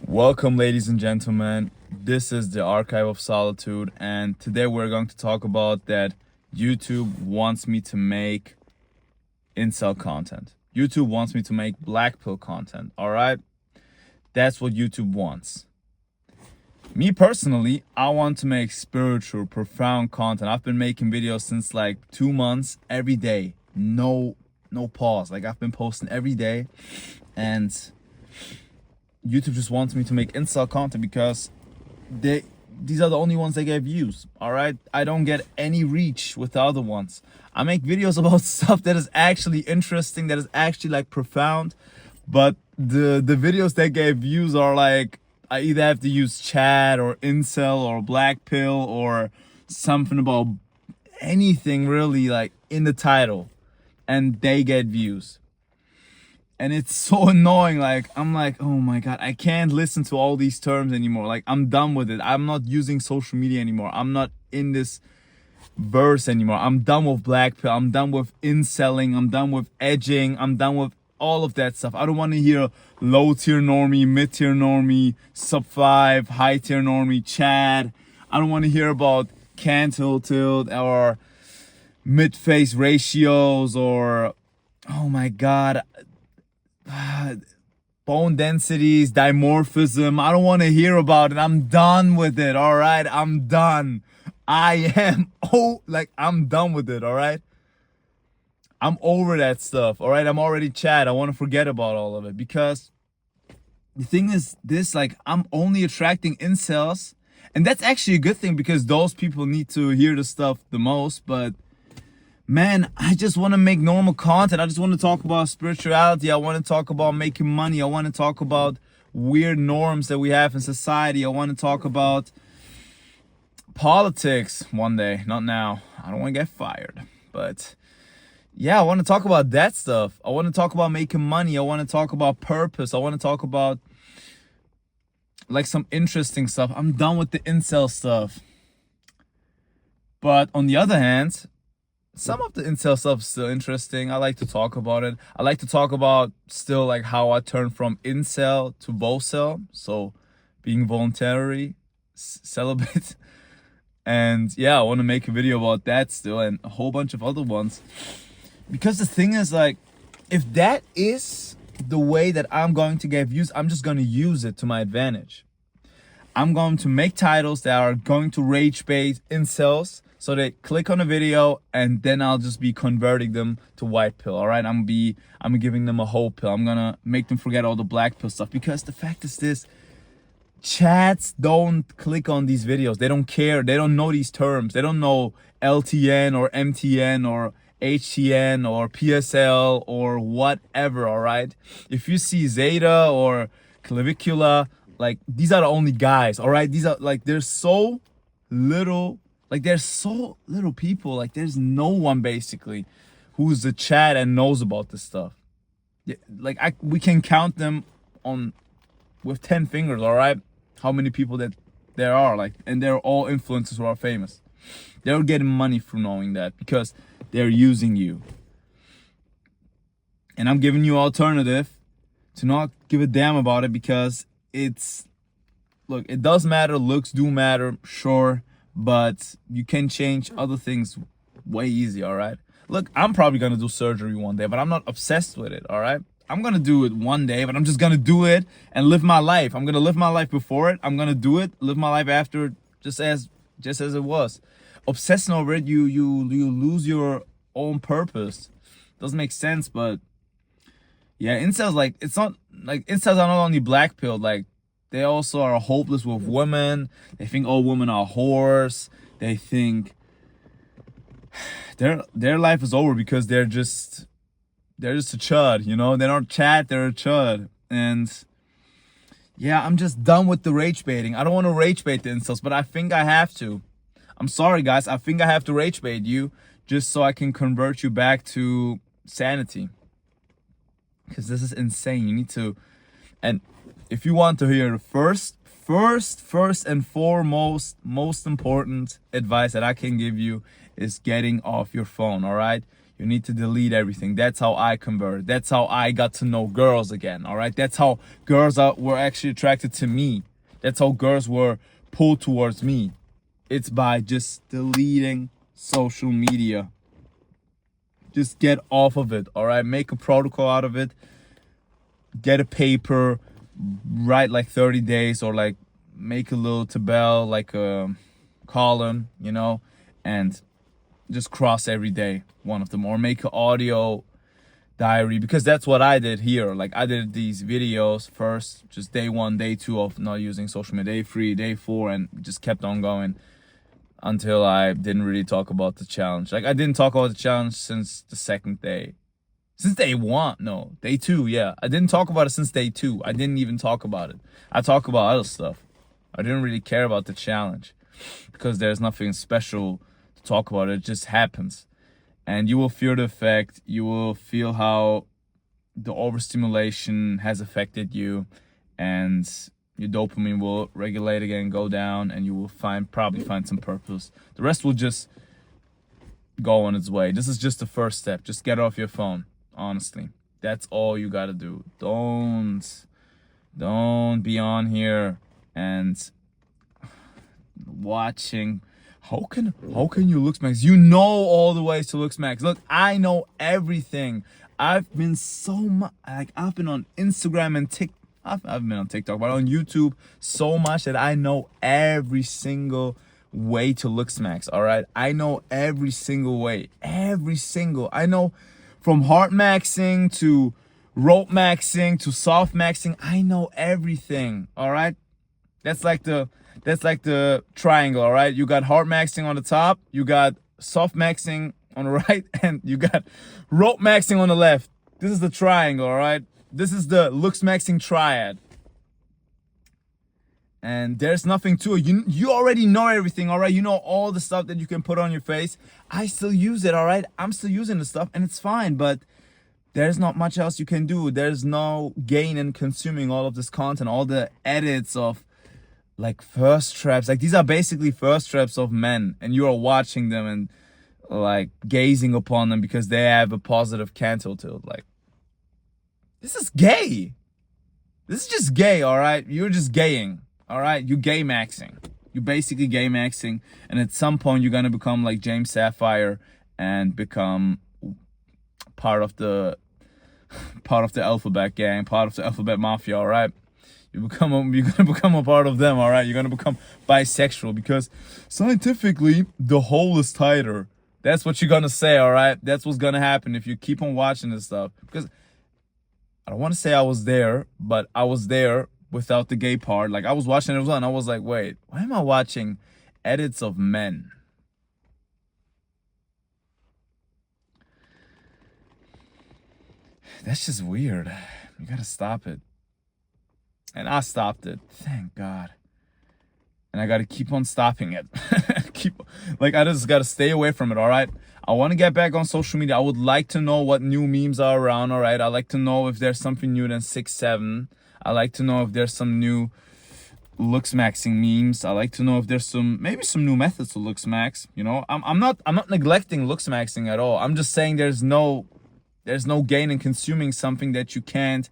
Welcome, ladies and gentlemen. This is the Archive of Solitude, and today we're going to talk about that YouTube wants me to make incel content. YouTube wants me to make black pill content, all right? That's what YouTube wants. Me personally, I want to make spiritual, profound content. I've been making videos since like 2 months, every day. No pause. Like, I've been posting every day, and YouTube just wants me to make incel content because these are the only ones that get views. All right, I don't get any reach with the other ones. I make videos about stuff that is actually interesting, that is actually like profound, but the videos that get views are like, I either have to use chat or incel or black pill or something about anything really like in the title, and they get views. And it's so annoying. Like, I'm like, oh my God, I can't listen to all these terms anymore. Like, I'm done with it. I'm not using social media anymore. I'm not in this verse anymore. I'm done with black pill. I'm done with inselling. I'm done with edging. I'm done with all of that stuff. I don't want to hear low tier normie, mid tier normie, sub 5, high tier normie, Chad. I don't want to hear about cancel tilt or mid face ratios or, oh my God, bone densities, dimorphism. I don't want to hear about it. I'm done with it. All right, I'm done. I'm done with it. All right, I'm over that stuff. All right, I'm already Chad. I want to forget about all of it, because the thing is this, like, I'm only attracting incels, and that's actually a good thing because those people need to hear the stuff the most. But man, I just want to make normal content. I just want to talk about spirituality. I want to talk about making money. I want to talk about weird norms that we have in society. I want to talk about politics one day, not now. I don't want to get fired. But yeah, I want to talk about that stuff. I want to talk about making money. I want to talk about purpose. I want to talk about like some interesting stuff. I'm done with the incel stuff. But on the other hand, some of the incel stuff is still interesting. I like to talk about it. I like to talk about still like how I turned from incel to vocel. So being voluntary, celibate. And yeah, I want to make a video about that still, and a whole bunch of other ones. Because the thing is, like, if that is the way that I'm going to get views, I'm just going to use it to my advantage. I'm going to make titles that are going to rage bait incels, so they click on a video, and then I'll just be converting them to white pill. All right, I'm giving them a whole pill. I'm gonna make them forget all the black pill stuff, because the fact is this: chats don't click on these videos. They don't care. They don't know these terms. They don't know LTN or MTN or HTN or PSL or whatever. All right, if you see Zeta or Clavicula, like, these are the only guys. All right, these are like, there's so little. Like, there's so little people, like, there's no one basically who's the chat and knows about this stuff. Yeah, like, we can count them on with 10 fingers, all right? How many people that there are, like, and they're all influencers who are famous. They're getting money from knowing that because they're using you. And I'm giving you alternative to not give a damn about it, because look, it does matter, looks do matter, sure. But you can change other things way easy, all right? Look, I'm probably going to do surgery one day, but I'm not obsessed with it, all right? I'm going to do it one day, but I'm just going to do it and live my life. I'm going to live my life before it. I'm going to do it, live my life after, just as it was. Obsessing over it, you lose your own purpose. Doesn't make sense, but yeah, incels, like, it's not, like, incels are not only black pilled, like, they also are hopeless with women. They think all women are whores. They think their life is over because they're just a chud, you know? They're not chat, they're a chud. And yeah, I'm just done with the rage baiting. I don't want to rage bait the incels, but I think I have to. I'm sorry, guys. I think I have to rage bait you just so I can convert you back to sanity. Because this is insane. You need to... And if you want to hear the first and foremost, most important advice that I can give you is getting off your phone, all right? You need to delete everything. That's how I converted. That's how I got to know girls again, all right? That's how girls were actually attracted to me. That's how girls were pulled towards me. It's by just deleting social media. Just get off of it, all right? Make a protocol out of it. Get a paper, write like 30 days, or like make a little tabel, like a column, you know, and just cross every day one of them, or make an audio diary, because that's what I did here. Like I did these videos first, just day 1, day 2 of not using social media, day 3, day 4, and just kept on going until I didn't really talk about the challenge. Like I didn't talk about the challenge since the 2nd day. Since day 1, no, day 2, yeah. I didn't talk about it since day 2. I didn't even talk about it. I talk about other stuff. I didn't really care about the challenge because there's nothing special to talk about. It just happens. And you will feel the effect. You will feel how the overstimulation has affected you, and your dopamine will regulate again, go down, and you will probably find some purpose. The rest will just go on its way. This is just the first step. Just get off your phone. Honestly, that's all you gotta do. Don't be on here and watching. How can you look max? You know all the ways to look max. Look, I know everything. I've been I've been on Instagram and TikTok. I've been on TikTok, but on YouTube so much that I know every single way to look smacks. All right, I know every single way. I know. From hard maxing to rope maxing to soft maxing, I know everything. All right, that's like the triangle. All right, you got hard maxing on the top, you got soft maxing on the right, and you got rope maxing on the left. This is the triangle. All right, this is the looks maxing triad. And there's nothing to it. You already know everything, all right? You know all the stuff that you can put on your face. I still use it, all right? I'm still using the stuff, and it's fine, but there's not much else you can do. There's no gain in consuming all of this content, all the edits of like thirst traps. Like these are basically thirst traps of men, and you are watching them and like gazing upon them because they have a positive canto tilt. Like, this is gay. This is just gay, all right? You're just gaying. All right, you gay maxing. You basically gay maxing, and at some point you're gonna become like James Sapphire and become part of the alphabet gang, part of the alphabet mafia. All right, you're gonna become a part of them. All right, you're gonna become bisexual because scientifically the hole is tighter. That's what you're gonna say. All right, that's what's gonna happen if you keep on watching this stuff. Because I don't want to say I was there, but I was there without the gay part. Like I was watching it and I was like, wait, why am I watching edits of men? That's just weird. You gotta stop it. And I stopped it, thank God. And I gotta keep on stopping it. I just gotta stay away from it, all right? I want to get back on social media. I would like to know what new memes are around, all right? I like to know if there's something new than 6'7". I like to know if there's some new looks maxing memes. I like to know if there's maybe some new methods to looks max. You know, I'm not neglecting looks maxing at all. I'm just saying there's no gain in consuming something that you can't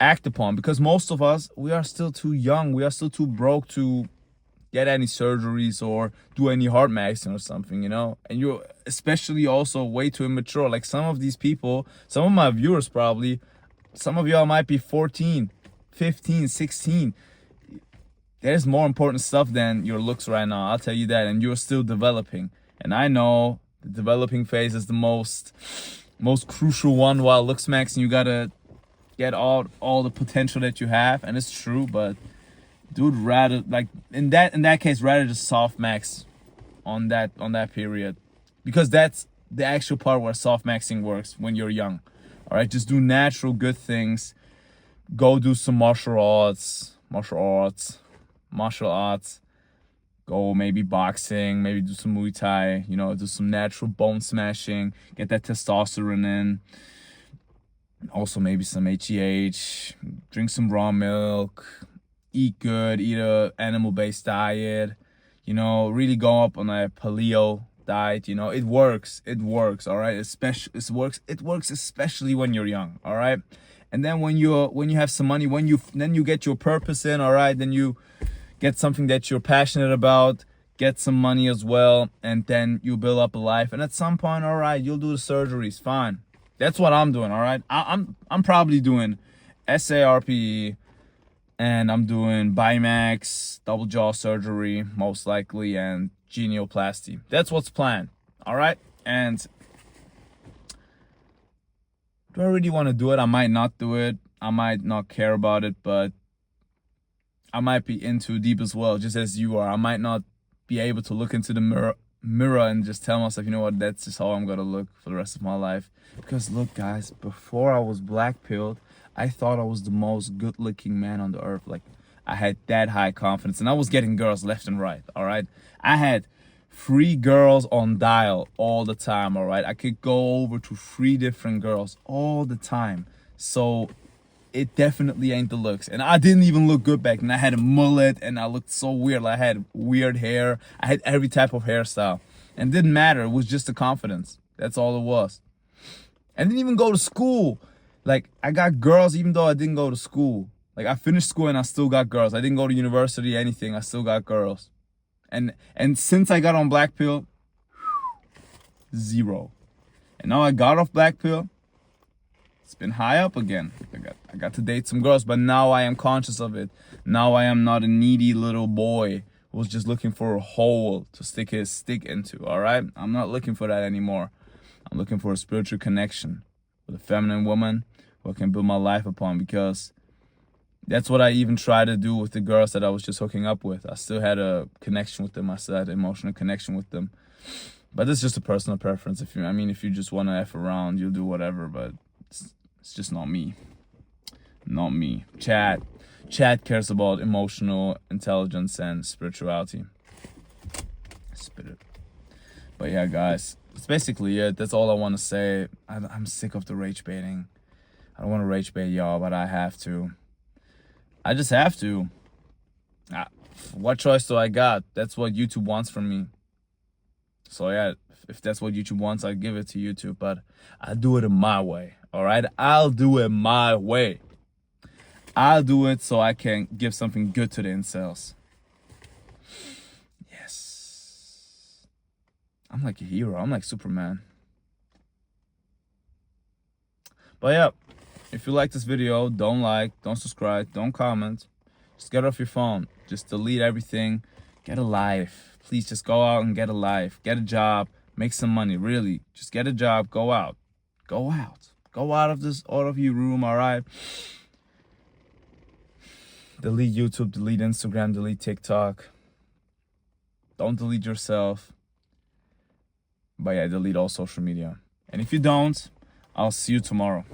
act upon, because most of us, we are still too young. We are still too broke to get any surgeries or do any hard maxing or something, you know. And you're especially also way too immature. Like some of these people, some of my viewers probably, some of y'all might be 14, 15, 16. There's more important stuff than your looks right now, I'll tell you that. And you're still developing. And I know the developing phase is the most crucial one, while looks maxing, you gotta get all the potential that you have. And it's true, but dude, rather like in that case, rather just soft max on that period, because that's the actual part where soft maxing works when you're young. All right, just do natural good things. Go do some martial arts. Go maybe boxing, maybe do some Muay Thai, you know, do some natural bone smashing, get that testosterone in. Also maybe some HGH, drink some raw milk, eat good, eat a animal-based diet, you know, really go up on a paleo diet, you know, it works. It works, all right? It works especially when you're young, all right? And then when you have some money, then you get your purpose in, all right? Then you get something that you're passionate about, get some money as well, and then you build up a life. And at some point, all right, you'll do the surgeries, fine. That's what I'm doing, all right? I'm probably doing SARPE, and I'm doing Bimax, double jaw surgery, most likely, and genioplasty. That's what's planned, all right? And do I really want to do it? I might not do it. I might not care about it, but I might be in too deep as well, just as you are. I might not be able to look into the mirror and just tell myself, you know what, that's just how I'm gonna look for the rest of my life. Because look, guys, before I was black pilled, I thought I was the most good looking man on the earth. Like, I had that high confidence, and I was getting girls left and right, all right? I had 3 girls on dial all the time, all right? I could go over to 3 different girls all the time. So it definitely ain't the looks. And I didn't even look good back then. I had a mullet and I looked so weird. Like, I had weird hair. I had every type of hairstyle. And it didn't matter. It was just the confidence. That's all it was. I didn't even go to school. Like, I got girls even though I didn't go to school. Like, I finished school and I still got girls. I didn't go to university, anything. I still got girls. And since I got on black pill, 0. And now I got off black pill, it's been high up again. I got to date some girls, but now I am conscious of it. Now I am not a needy little boy who's just looking for a hole to stick his stick into, all right? I'm not looking for that anymore. I'm looking for a spiritual connection with a feminine woman who I can build my life upon, because that's what I even try to do with the girls that I was just hooking up with. I still had a connection with them. I still had an emotional connection with them. But it's just a personal preference. If you just want to F around, you'll do whatever, but it's just not me. Not me. Chad cares about emotional intelligence and spirituality. Spirit. But yeah, guys, that's basically it. That's all I want to say. I'm sick of the rage baiting. I don't want to rage bait y'all, but I have to. I just have to. What choice do I got? That's what YouTube wants from me. So yeah, if that's what YouTube wants, I give it to YouTube. But I do it in my way, all right? I'll do it my way. I'll do it so I can give something good to the incels. Yes. I'm like a hero. I'm like Superman. But yeah, if you like this video, don't like, don't subscribe, don't comment. Just get off your phone. Just delete everything. Get a life. Please just go out and get a life. Get a job. Make some money. Really. Just get a job. Go out. Go out. Go out of your room, all right? Delete YouTube, delete Instagram, delete TikTok. Don't delete yourself. But yeah, delete all social media. And if you don't, I'll see you tomorrow.